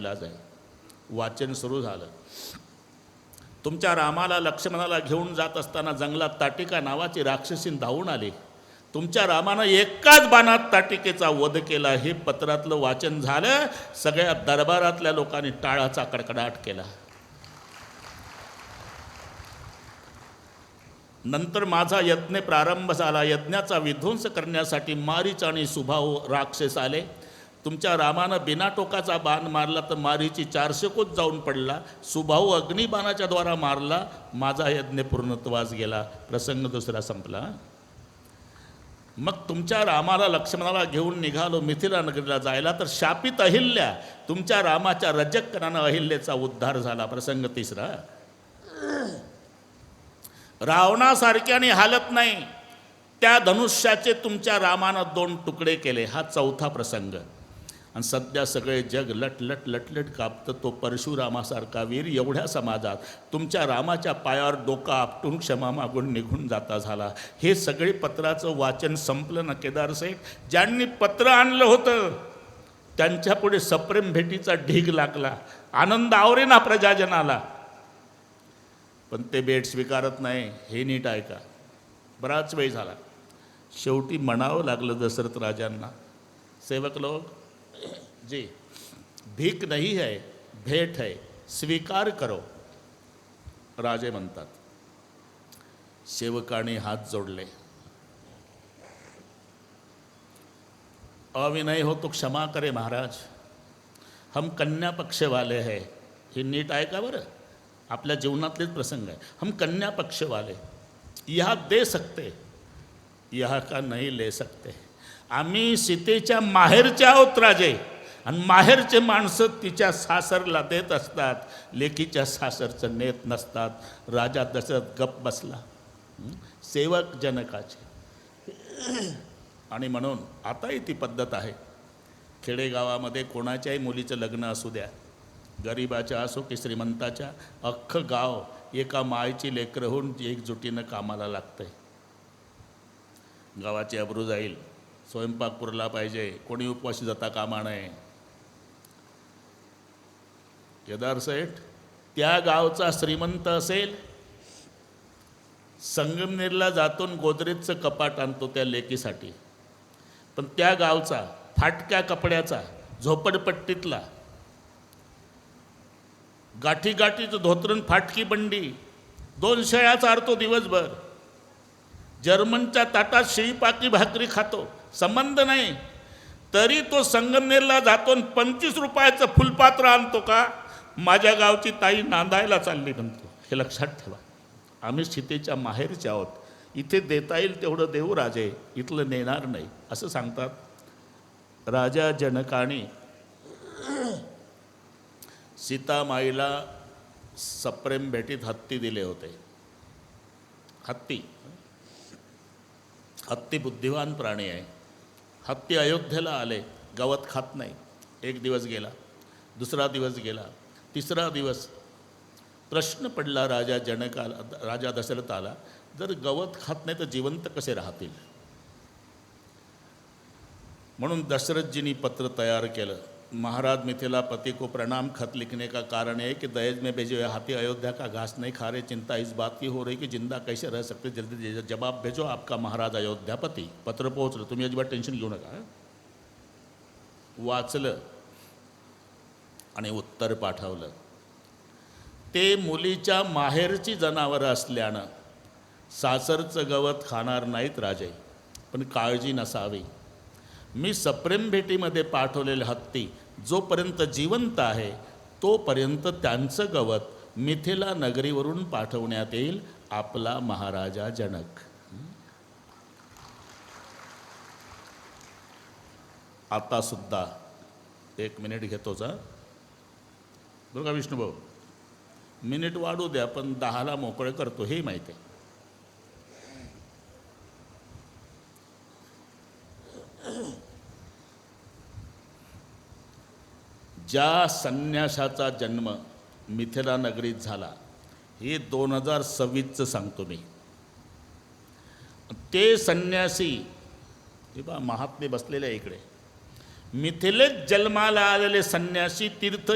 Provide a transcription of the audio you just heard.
इलाज आहे. वाचन सुरू झालं. तुमच्या रामाला लक्ष्मणाला घेऊन जात असताना जंगलात ताटिका नावाची राक्षसीन धावून आली. तुमच्या रामानं एकाच बाणात ताटिकेचा वध केला. हे पत्रातलं वाचन झालं. सगळ्या दरबारातल्या लोकांनी टाळाचा कडकडाट केला. नंतर माझा यज्ञ प्रारंभ झाला. यज्ञाचा विध्वंस करण्यासाठी मारीच आणि सुभाव राक्षस आले. तुमच्या रामानं बिना टोकाचा बाण मारला तर मारीची 400 कोस जाऊन पडला. सुभाऊ अग्निबाणाच्या द्वारा मारला. माझा यज्ञ पूर्णत्वास गेला. प्रसंग दुसरा संपला. मग तुमच्या रामाला लक्ष्मणाला घेऊन निघालो मिथिला नगरीला जायला, तर शापित अहिल्या तुमच्या रामाच्या रजकणानं अहिल्याचा उद्धार झाला. प्रसंग तिसरा. रावणासारख्याने हालत नाही त्या धनुष्याचे तुमच्या रामानं 2 तुकडे केले. हा चौथा प्रसंग. आणि सध्या सगळे जग लटलट लटलट कापतं. तो परशुरामासारखा वीर एवढ्या समाजात तुमच्या रामाच्या पायावर डोकं आपटून क्षमा मागून निघून जाता झाला. हे सगळे पत्राचं वाचन संपलं ना केदार सेठ. ज्यांनी पत्र आणलं होतं त्यांच्यापुढे सप्रेम भेटीचा ढीग लागला. आनंद आवरे ना प्रजाजनाला, पण ते भेट स्वीकारत नाही. हे नीट ऐका. बराच वेळ झाला. शेवटी म्हणावं लागलं दशरथ राजांना, सेवक लोग जी भीक नहीं है, भेट है, स्वीकार करो. राजे म्हणतात. सेवकाने हात जोडले. अविनय हो तो क्षमा करे महाराज, हम कन्या पक्ष वाले हैं. हे नीट ऐका बरं. आपल्या जीवनातलेच प्रसंग आहे. हम कन्या पक्ष वाले यहाँ दे सकते, यहाँ का नहीं ले सकते. आम्ही सीतेच्या माहेरच्या आहोत राजे. आणि माहेरचे माणसं तिच्या सासरला देत असतात, लेकीच्या सासरचं नेत नसतात. राजा दशरथ गप बसला. सेवक जनकाचे. आणि म्हणून आताही ती पद्धत आहे. खेडेगावामध्ये कोणाच्याही मुलीचं लग्न असू द्या, गरिबाच्या असो की श्रीमंताच्या, अख्खं गाव एका मायची लेकरं होऊन एकजुटीनं कामाला लागतंय. गावाची अब्रू जाईल, स्वयंपाक पुरला पाहिजे, कोणी उपवासी जाता कामा नये. केदार सेठ त्या गावचा श्रीमंत असेल, संगमनेरला जातून गोदरेजचं कपाट आणतो त्या लेकीसाठी. पण त्या गावचा फाटक्या कपड्याचा, झोपडपट्टीतला, गाठी गाठीचं धोतरण, फाटकी बंडी, 2 शेळ्या चारतो दिवसभर, जर्मनच्या ताटात शेळीपाकी भाकरी खातो, संबंध नाही, तरी तो संगमनेरला जातो. 25 रुपयाचं फुलपात्र आणतो का, माझ्या गावची ताई नांदायला चालली म्हणतो. हे लक्षात ठेवा. आम्ही सीतेच्या माहेरचे आहोत. इथे देता येईल तेवढं देऊ राजे, इथलं नेणार नाही असं सांगतात. राजा जनकाने सीतामाईला सप्रेम भेटीत हत्ती दिले होते. हत्ती बुद्धिवान प्राणी आहे. हत्ती अयोध्येला आले, गवत खात नाही. 1 दिवस गेला, 2रा दिवस गेला, 3रा दिवस. प्रश्न पडला राजा दशरथाला, जर गवत खात नाही तर जिवंत कसे राहतील. म्हणून दशरथजींनी पत्र तयार केलं. महाराज मिथिला पति को प्रणाम, खत लिखने का कारण है कि दहेज में भेजे हुए हाथी अयोध्या का घास नहीं खा रहे. चिंता इस बात की हो रही कि जिंदा कैसे रह सकते. जल्दी जवाब भेजो, आपका महाराज अयोध्यापती. पत्र पोहोचलं, तुम्ही अजिबात टेन्शन घेऊ नका. वाचलं आणि उत्तर पाठवलं. ते मुलीच्या माहेरची जनावरं असल्यानं सासरचं गवत खाणार नाहीत राजे, पण काळजी नसावी. मी सप्रेम भेटीमध्ये पाठवलेले हत्ती जोपर्यंत जिवंत आहे तोपर्यंत त्यांचं गवत मिथिला नगरीवरून पाठवण्यात येईल. आपला महाराजा जनक. आता सुद्धा 1 मिनिट घेतोच बरं का विष्णुभाऊ. मिनिट वाढू द्या, पण 10ला मोकळे करतो हे माहिती आहे. ज्या संन्यासाचा जन्म मिथिला नगरीत झाला हे 2026चं सांगतो मी. ते संन्यासी हे बा महात्मे बसलेले आहे इकडे. मिथिलेत जन्माला आलेले संन्यासी तीर्थ